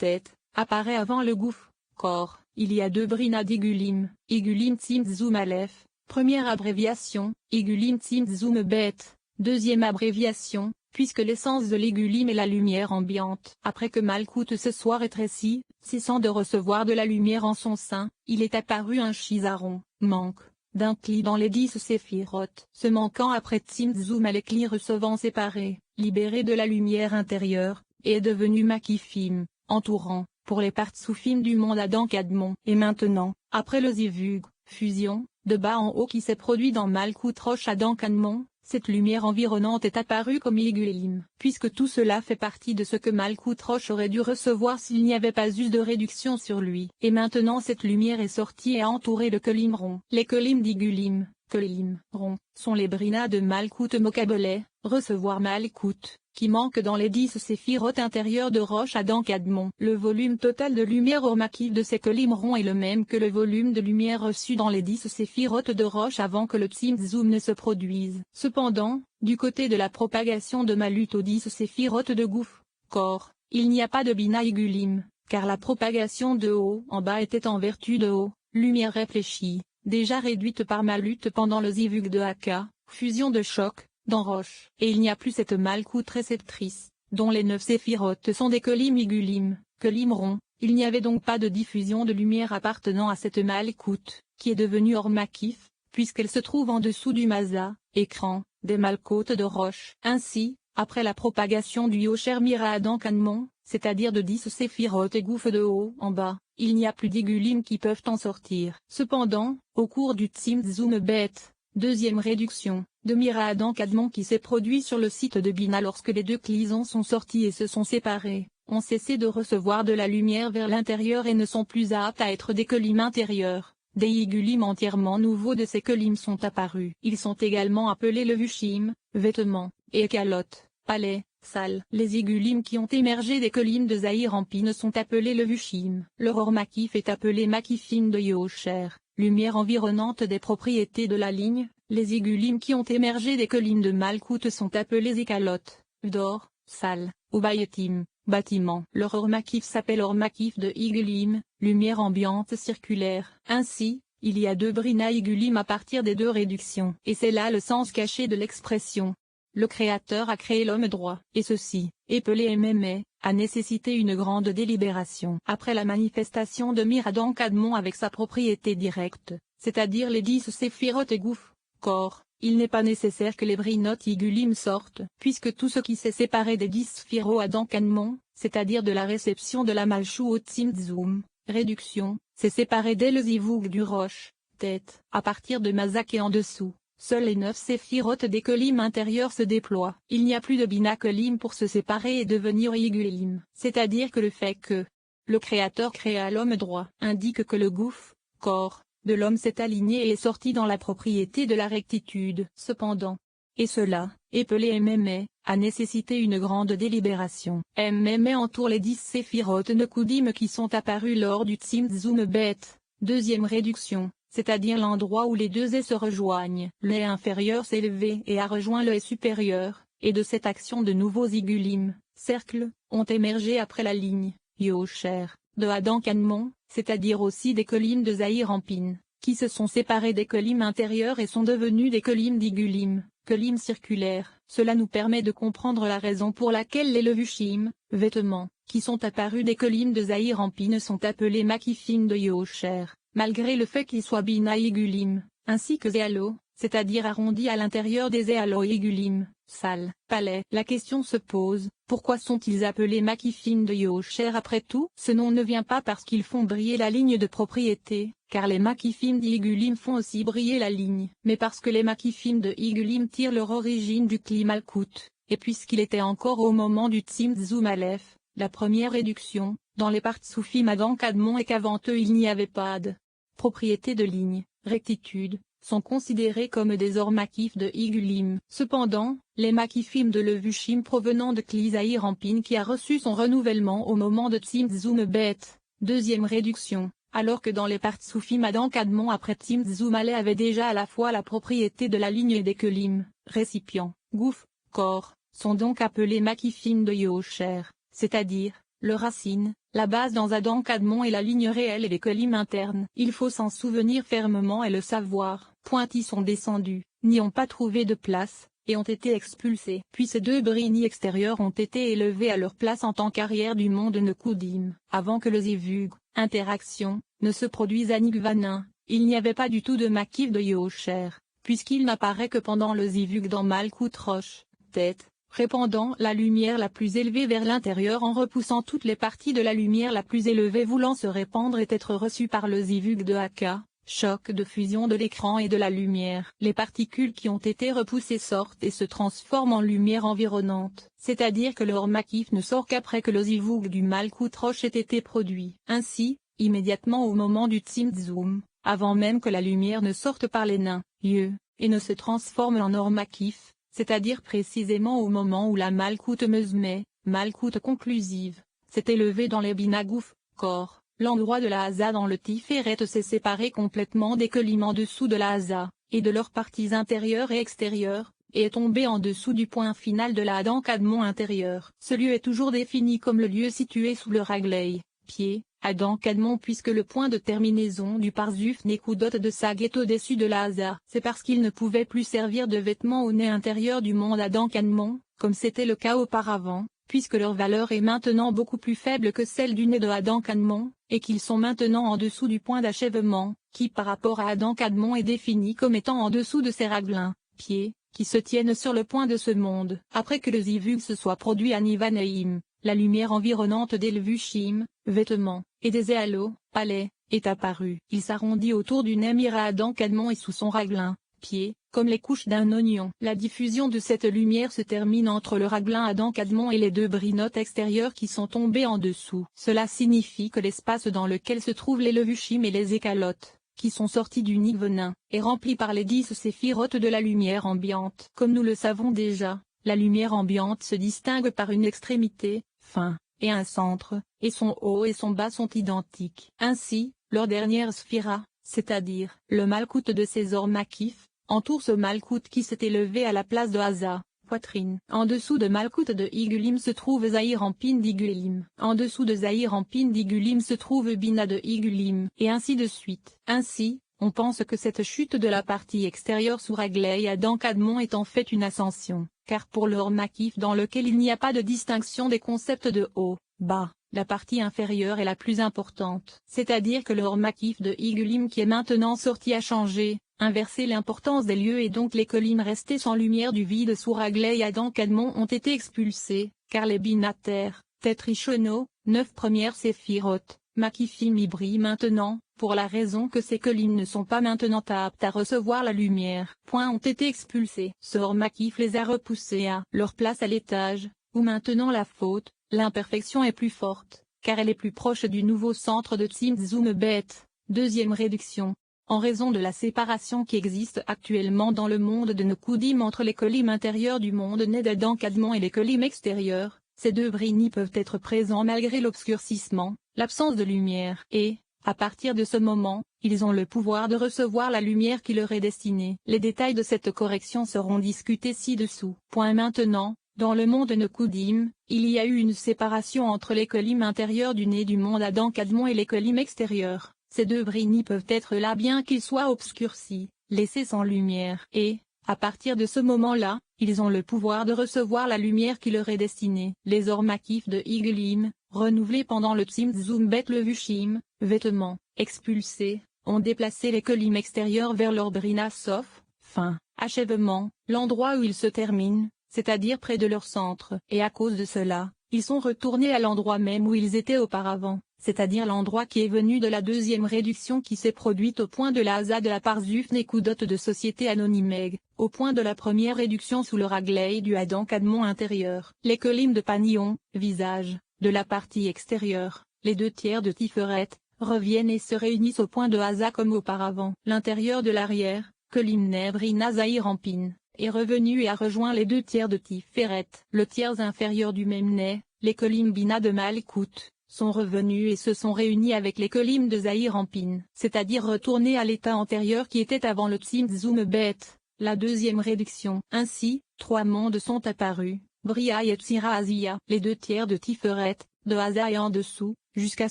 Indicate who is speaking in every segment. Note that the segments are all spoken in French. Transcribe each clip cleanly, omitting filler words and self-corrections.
Speaker 1: tête, apparaît avant le gouffre, corps. Il y a deux brina d'Igulim, Igulim Tsim Zoom Aleph, première abréviation, Igulim Tsim Zoom Bet, deuxième abréviation, puisque l'essence de l'Igulim est la lumière ambiante. Après que Malkout se soit rétréci, cessant de recevoir de la lumière en son sein, il est apparu un Chisaron, manque, d'un cli dans les 10 séphirotes. Ce manquant après Tsim Zoom a les clis recevant séparés, libéré de la lumière intérieure, et est devenu Makifim, entourant, pour les Partsoufim du monde Adam Kadmon. Et maintenant, après le Zivug, fusion, de bas en haut qui s'est produit dans Malkout Rosh Adam Kadmon, cette lumière environnante est apparue comme Igulim. Puisque tout cela fait partie de ce que Malkout Rosh aurait dû recevoir s'il n'y avait pas eu de réduction sur lui. Et maintenant cette lumière est sortie et a entouré le Kelim rond. Les Kelim d'Igulim, Kelim rond, sont les Brina de Malkout Mokabeleh, recevoir Malkout, qui manque dans les 10 séphirotes intérieures de Rosh Adam Kadmon. Le volume total de lumière ormakiv de ces Kelim ronds est le même que le volume de lumière reçu dans les 10 séphirotes de Rosh avant que le Tsim Zoom ne se produise. Cependant, du côté de la propagation de Malut aux 10 séphirotes de Gouf, corps, il n'y a pas de Bina Igulim, car la propagation de haut en bas était en vertu de haut, lumière réfléchie, déjà réduite par Malut pendant le Zivug de Haka, fusion de choc, dans Roche. Et il n'y a plus cette Malkout réceptrice, dont les 9 séphirotes sont des Kelim Igulim, Kelim ronds. Il n'y avait donc pas de diffusion de lumière appartenant à cette Malkout, qui est devenue Ormakif, puisqu'elle se trouve en dessous du Maza, écran, des Malkoutes de Roche. Ainsi, après la propagation du Yosher Mira Adam Kadmon, c'est-à-dire de 10 séphirotes et gouffres de haut en bas, il n'y a plus d'Igulim qui peuvent en sortir. Cependant, au cours du Tsim Zoom Bet, deuxième réduction, de Mira Adam Kadmon qui s'est produit sur le site de Bina lorsque les deux clisons sont sortis et se sont séparés, ont cessé de recevoir de la lumière vers l'intérieur et ne sont plus aptes à être des Kelim intérieurs. Des Igulim entièrement nouveaux de ces Kelim sont apparus. Ils sont également appelés le Vushim, vêtements, et Ekalot, palais, salle. Les Igulim qui ont émergé des Kelim de Zahir Ampine sont appelés le Vushim. Le Rormakif est appelé Makifim de Yosher, lumière environnante des propriétés de la ligne. Les Igulim qui ont émergé des Kelim de Malkout sont appelés Ekalot, Vdor, salle, ou Bayetim, bâtiment. Le Rormakif s'appelle Ormakif de Igulim, lumière ambiante circulaire. Ainsi, il y a deux Brina Igulim à partir des deux réductions. Et c'est là le sens caché de l'expression. Le Créateur a créé l'homme droit. Et ceci, épelé Mémé, a nécessité une grande délibération. Après la manifestation de Miradan Kadmon avec sa propriété directe, c'est-à-dire les 10 séphirotes et gouffres, corps, il n'est pas nécessaire que les Brinot Igulim sortent, puisque tout ce qui s'est séparé des 10 Sphiro Adam Kadmon, c'est-à-dire de la réception de la Malchou au Tsim Zoom, réduction, s'est séparé dès le Zivug du Roche, tête, à partir de Mazak et en dessous. Seuls les 9 séphirotes des Kelim intérieurs se déploient. Il n'y a plus de Bina Kelim pour se séparer et devenir Igulim. C'est-à-dire que le fait que le Créateur créa l'homme droit indique que le gouffre, corps, de l'homme s'est aligné et est sorti dans la propriété de la rectitude. Cependant, et cela, épelé Mémé, a nécessité une grande délibération. Mémé entoure les 10 séphirotes Nekudim qui sont apparus lors du Tsim Zoom Bet, deuxième réduction. C'est-à-dire l'endroit où les deux ais se rejoignent. Le ais inférieur s'est élevé et a rejoint le ais supérieur, et de cette action de nouveaux Igulim, cercles, ont émergé après la ligne, Yosher, de Adam Kadmon, c'est-à-dire aussi des Kelim de Zahir Ampine, qui se sont séparés des Kelim intérieurs et sont devenus des Kelim d'Igulim, Kelim circulaires. Cela nous permet de comprendre la raison pour laquelle les Levushim, vêtements, qui sont apparus des Kelim de Zahir Ampine sont appelés Makifim de Yosher. Malgré le fait qu'ils soient Bina Igulim, ainsi que Zéalo, c'est-à-dire arrondis à l'intérieur des Zéalo Igulim, salle, palais. La question se pose, pourquoi sont-ils appelés Makifim de Yosher après tout? Ce nom ne vient pas parce qu'ils font briller la ligne de propriété, car les Makifim d'Igulim font aussi briller la ligne, mais parce que les Makifim de Igulim tirent leur origine du Kli Malkout, et puisqu'il était encore au moment du Tsim Zoom Aleph, la première réduction, dans les Partsoufim Adam Kadmon et qu'avant eux il n'y avait pas de propriété de ligne, rectitude, sont considérés comme des Ormakif de Igulim. Cependant, les Makifim de Levushim provenant de Kli Zahir Ampine qui a reçu son renouvellement au moment de Tsim Zoom Bet, deuxième réduction, alors que dans les Partsoufim Adam Kadmon après Tsim Zoom Ale avait déjà à la fois la propriété de la ligne et des Kelim, récipients, gouffre, corps, sont donc appelés Makifim de Yosher, c'est-à-dire, le racine, la base dans Adam Kadmon est la ligne réelle et l'écolyme interne. Il faut s'en souvenir fermement et le savoir. Ils sont descendus, n'y ont pas trouvé de place, et ont été expulsés. Puis ces deux brinies extérieures ont été élevées à leur place en tant qu'arrière du monde Nekudim. Avant que le zivug, interaction, ne se produise à Nigvanin, il n'y avait pas du tout de Makif de Yehocher, puisqu'il n'apparaît que pendant le zivug dans Malkut Rosh, tête, répandant la lumière la plus élevée vers l'intérieur en repoussant toutes les parties de la lumière la plus élevée voulant se répandre et être reçue par le zivug de Haka. Choc de fusion de l'écran et de la lumière. Les particules qui ont été repoussées sortent et se transforment en lumière environnante, c'est-à-dire que leur makif ne sort qu'après que le zivug du Malkut Rosh ait été produit. Ainsi, immédiatement au moment du Tzimtzum, avant même que la lumière ne sorte par les nains, yeux, et ne se transforme en or makif, c'est-à-dire précisément au moment où la Malkut Mezmeh, Malkut conclusive, s'est élevée dans les Binagouf, corps. L'endroit de la Haza dans le Tiferet s'est séparé complètement des Kelim en dessous de la Haza, et de leurs parties intérieures et extérieures, et est tombé en dessous du point final de la Adam Kadmon intérieur. Ce lieu est toujours défini comme le lieu situé sous le Raglei, pied, Adam Kadmon puisque le point de terminaison du Parzuf Nekudot de Sag est au-dessus de la Haza. C'est parce qu'il ne pouvait plus servir de vêtement au nez intérieur du monde Adam Kadmon, comme c'était le cas auparavant, puisque leur valeur est maintenant beaucoup plus faible que celle du nez de Adam Kadmon, et qu'ils sont maintenant en dessous du point d'achèvement, qui par rapport à Adam Kadmon est défini comme étant en dessous de ses raglins, pieds, qui se tiennent sur le point de ce monde. Après que le zivug se soit produit à Nivaneim, la lumière environnante des Levushim, vêtements, et des Éalo, palais, est apparue. Il s'arrondit autour du Némir à Adam Kadmon et sous son raglin, pieds, comme les couches d'un oignon. La diffusion de cette lumière se termine entre le raglin Adam Kadmon et les deux brinotes extérieures qui sont tombées en dessous. Cela signifie que l'espace dans lequel se trouvent les Levushim et les Écalotes, qui sont sortis du Nigvenin, est rempli par les 10 séphirotes de la lumière ambiante. Comme nous le savons déjà, la lumière ambiante se distingue par une extrémité, fin, et un centre, et son haut et son bas sont identiques. Ainsi, leur dernière sphira, c'est-à-dire le Malkut de César Makif, entoure ce Malkut qui s'est élevé à la place de Haza, poitrine. En dessous de Malkut de Igulim se trouve Zahir Ampin d'Igulim. En dessous de Zahir Ampin d'Igulim se trouve Bina de Igulim. Et ainsi de suite. Ainsi, on pense que cette chute de la partie extérieure sous Raglei Adam Kadmon est en fait une ascension, car pour leur Makif dans lequel il n'y a pas de distinction des concepts de haut, bas, la partie inférieure est la plus importante. C'est-à-dire que leur Makif de Igulim qui est maintenant sorti a changé, inversé l'importance des lieux et donc les Kelim restés sans lumière du vide sous Raglei Adam Kadmon ont été expulsés, car les binataires, Tetrichono, 9 premières séphirotes, Makifim brillent maintenant, pour la raison que ces Kelim ne sont pas maintenant aptes à recevoir la lumière. Ont été expulsés. Sor Makif les a repoussés à leur place à l'étage, où maintenant la faute, l'imperfection est plus forte, car elle est plus proche du nouveau centre de Tzimtzum Bet, deuxième réduction. En raison de la séparation qui existe actuellement dans le monde de Nekudim entre les Kelim intérieurs du monde né d'Adam Kadmon et les Kelim extérieurs, ces deux brinies peuvent être présents malgré l'obscurcissement, l'absence de lumière, et, à partir de ce moment, ils ont le pouvoir de recevoir la lumière qui leur est destinée. Les détails de cette correction seront discutés ci-dessous. Maintenant, dans le monde Nekudim, il y a eu une séparation entre les Kelim intérieurs du nez du monde Adam Kadmon et les Kelim extérieurs. Ces deux brinies peuvent être là bien qu'ils soient obscurcis, laissés sans lumière. Et, à partir de ce moment-là, ils ont le pouvoir de recevoir la lumière qui leur est destinée. Les Ormakif de Igulim, renouvelés pendant le Tzimtzum Bet Levushim, vêtements, expulsés, ont déplacé les Kelim extérieurs vers leur brina sauf, fin, achèvement, l'endroit où ils se terminent, c'est-à-dire près de leur centre. Et à cause de cela, ils sont retournés à l'endroit même où ils étaient auparavant, c'est-à-dire l'endroit qui est venu de la deuxième réduction qui s'est produite au point de la Haza de la Parzuf Nekudot de Société Anonymeg, au point de la première réduction sous le Raglei du Adam Kadmon intérieur. Les Kelim de Panion, visage, de la partie extérieure, les 2/3 de Tiferet, reviennent et se réunissent au point de Haza comme auparavant. L'intérieur de l'arrière, Kelim Nebrina Zahir Ampin, est revenu et a rejoint les 2/3 de Tiferet. Le tiers inférieur du même nez, les Kelim Bina de Malkut, sont revenus et se sont réunis avec les Kelim de Zahir Ampin, c'est-à-dire retournés à l'état antérieur qui était avant le Tzimtzum Bet, la deuxième réduction. Ainsi, 3 mondes sont apparus, Bria Yetzira Azia. Les 2 tiers de Tiferet, de Haza et en dessous, jusqu'à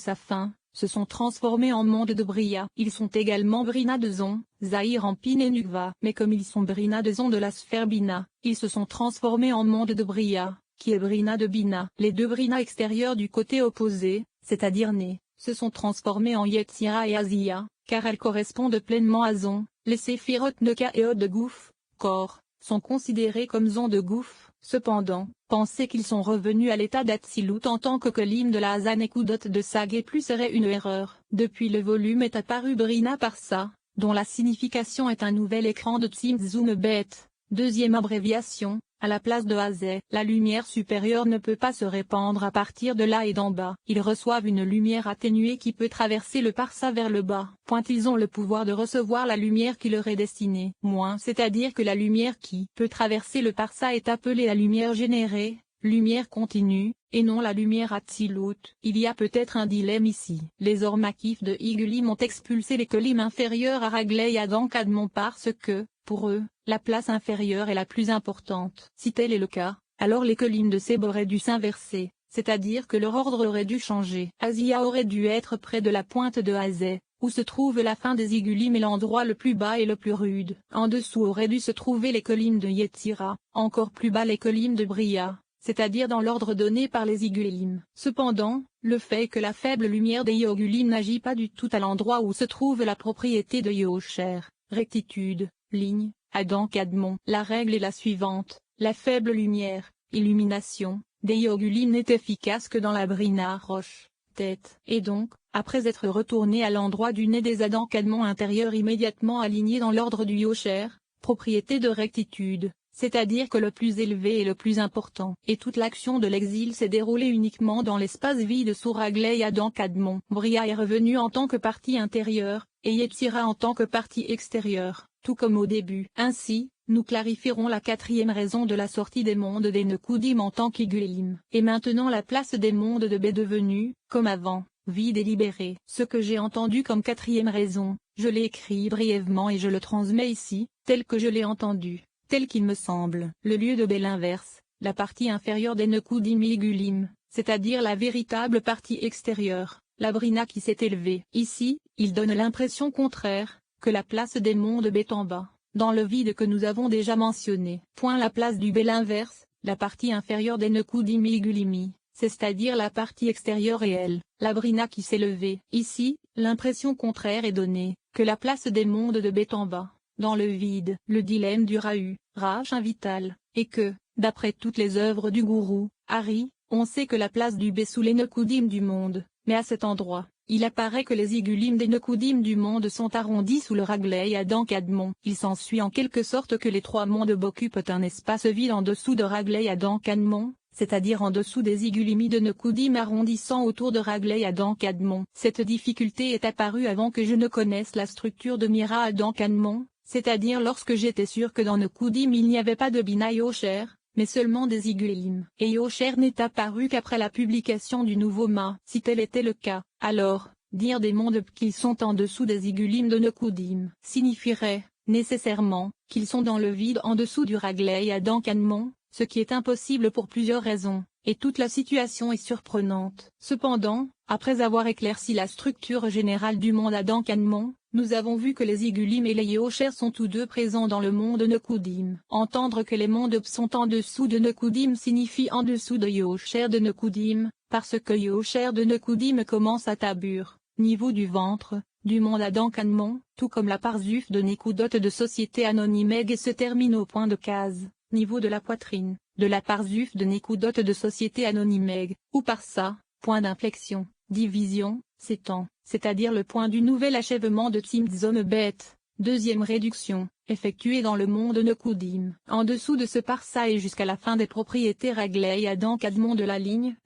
Speaker 1: sa fin, se sont transformés en monde de Bria. Ils sont également Brina de Zon, Zahir Ampin et Nukva. Mais comme ils sont Brina de Zon de la sphère Bina, ils se sont transformés en monde de Bria, qui est Brina de Bina. Les 2 Brina extérieures du côté opposé, c'est-à-dire Né, se sont transformés en Yetzira et Azia, car elles correspondent pleinement à Zon. Les séphiroth Neka et Od de Gouf, corps, sont considérés comme Zon de Gouf. Cependant, penser qu'ils sont revenus à l'état d'Atsilut en tant que Kolim de la Hazanekudot de Sag plus serait une erreur. Depuis le volume est apparu Brina Parsa, dont la signification est un nouvel écran de Tzimtzum Bet, 2e abréviation, à la place de Hazé. La lumière supérieure ne peut pas se répandre à partir de là et d'en bas. Ils reçoivent une lumière atténuée qui peut traverser le Parsa vers le bas. Ils ont le pouvoir de recevoir la lumière qui leur est destinée. C'est-à-dire que la lumière qui peut traverser le Parsa est appelée la lumière générée, lumière continue, et non la lumière Atzilut. Il y a peut-être un dilemme ici. Les Ormakif de Igulim ont expulsé les Kolim inférieurs à Ragley et Adam Kadmon parce que, pour eux, la place inférieure est la plus importante. Si tel est le cas, alors les Kolim de Seb auraient dû s'inverser, c'est-à-dire que leur ordre aurait dû changer. Azia aurait dû être près de la pointe de Hazé, où se trouve la fin des Igulim et l'endroit le plus bas et le plus rude. En dessous auraient dû se trouver les Kolim de Yetzira, encore plus bas les Kolim de Bria, c'est-à-dire dans l'ordre donné par les Igulim. Cependant, le fait que la faible lumière des Yogulim n'agit pas du tout à l'endroit où se trouve la propriété de Yehocher, rectitude, ligne, Adam Kadmon. La règle est la suivante, la faible lumière, illumination, des Yogulim n'est efficace que dans la Brina roche, tête. Et donc, après être retourné à l'endroit du nez des Adam Kadmon intérieur immédiatement aligné dans l'ordre du Yocher, propriété de rectitude, c'est-à-dire que le plus élevé est le plus important. Et toute l'action de l'exil s'est déroulée uniquement dans l'espace vide sous Ragley et Adam Kadmon. Bria est revenu en tant que partie intérieure, et Yetzira en tant que partie extérieure, tout comme au début. Ainsi, nous clarifierons la 4e raison de la sortie des mondes des Nekudim en tant qu'Iguelim. Et maintenant la place des mondes de B devenue, comme avant, vide et libérée. Ce que j'ai entendu comme 4e raison, je l'ai écrit brièvement et je le transmets ici, tel que je l'ai entendu, tel qu'il me semble. Le lieu de B l'inverse, la partie inférieure des Nekudim Igulim, c'est-à-dire la véritable partie extérieure, la Brina qui s'est élevée. Ici, il donne l'impression contraire, que la place des mondes B est en bas, dans le vide que nous avons déjà mentionné. La place du B l'inverse, la partie inférieure des Nekudim Igulimi, c'est-à-dire la partie extérieure réelle, la Brina qui s'est levée. Ici, l'impression contraire est donnée, que la place des mondes de B est en bas, dans le vide. Le dilemme du Rahu, Rach invital, est que, d'après toutes les œuvres du gourou, Hari, on sait que la place du B sous les Nekudim du monde, mais à cet endroit, il apparaît que les Igulim des Nekudim du monde sont arrondis sous le Ragley et Adam Kadmon. Il s'ensuit en quelque sorte que les 3 mondes occupent un espace vide en dessous de Ragley et Adam Kadmon, c'est-à-dire en dessous des Igulimi de Nekudim arrondissant autour de Ragley et Adam Kadmon. Cette difficulté est apparue avant que je ne connaisse la structure de Mira Adam Kadmon, c'est-à-dire lorsque j'étais sûr que dans Nekudim il n'y avait pas de Bina Yocher, mais seulement des Igulim. Et Yocher n'est apparu qu'après la publication du nouveau Ma. Si tel était le cas, alors, dire des mondes qu'ils sont en dessous des Igulim de Nekudim signifierait, nécessairement, qu'ils sont dans le vide en dessous du Ragley et Adam Kadmon, ce qui est impossible pour plusieurs raisons, et toute la situation est surprenante. Cependant, après avoir éclairci la structure générale du monde Adam Kadmon, nous avons vu que les Igulim et les Yocher sont tous deux présents dans le monde Nekudim. Entendre que les mondes sont en dessous de Nekudim signifie en dessous de Yocher de Nekudim, parce que Yocher de Nekudim commence à Tabur, niveau du ventre, du monde Adam Kadmon, tout comme la Parzuf de Nekudot de Société Anonyme et se termine au point de case, niveau de la poitrine, de la Parzuf de Nekudot de Société Anonyme, ou par ça, point d'inflexion, division, s'étend, c'est-à-dire le point du nouvel achèvement de Tzimtzum Bet, 2e réduction, effectuée dans le monde Nekudim. En dessous de ce parsa et jusqu'à la fin des propriétés Ragley et Adam Kadmon de la ligne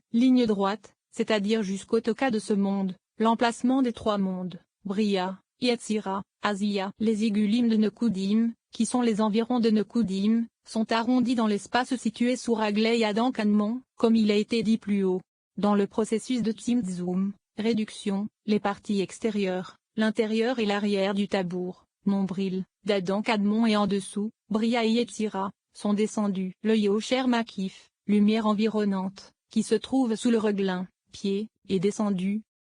Speaker 1: droite, c'est-à-dire jusqu'au toka de ce monde, l'emplacement des 3 mondes, Bria, Yetzira, Azia. Les Igulim de Nekudim, qui sont les environs de Nekudim, sont arrondis dans l'espace situé sous Ragley et Adam Kadmon, comme il a été dit plus haut. Dans le processus de Tzimtzum, réduction, les parties extérieures, l'intérieur et l'arrière du tabour, nombril, d'Adam Kadmon et en dessous, Bria et Yetzira, sont descendus. Le Yocher Makif, lumière environnante, qui se trouve sous le reglin, pied, est descendu,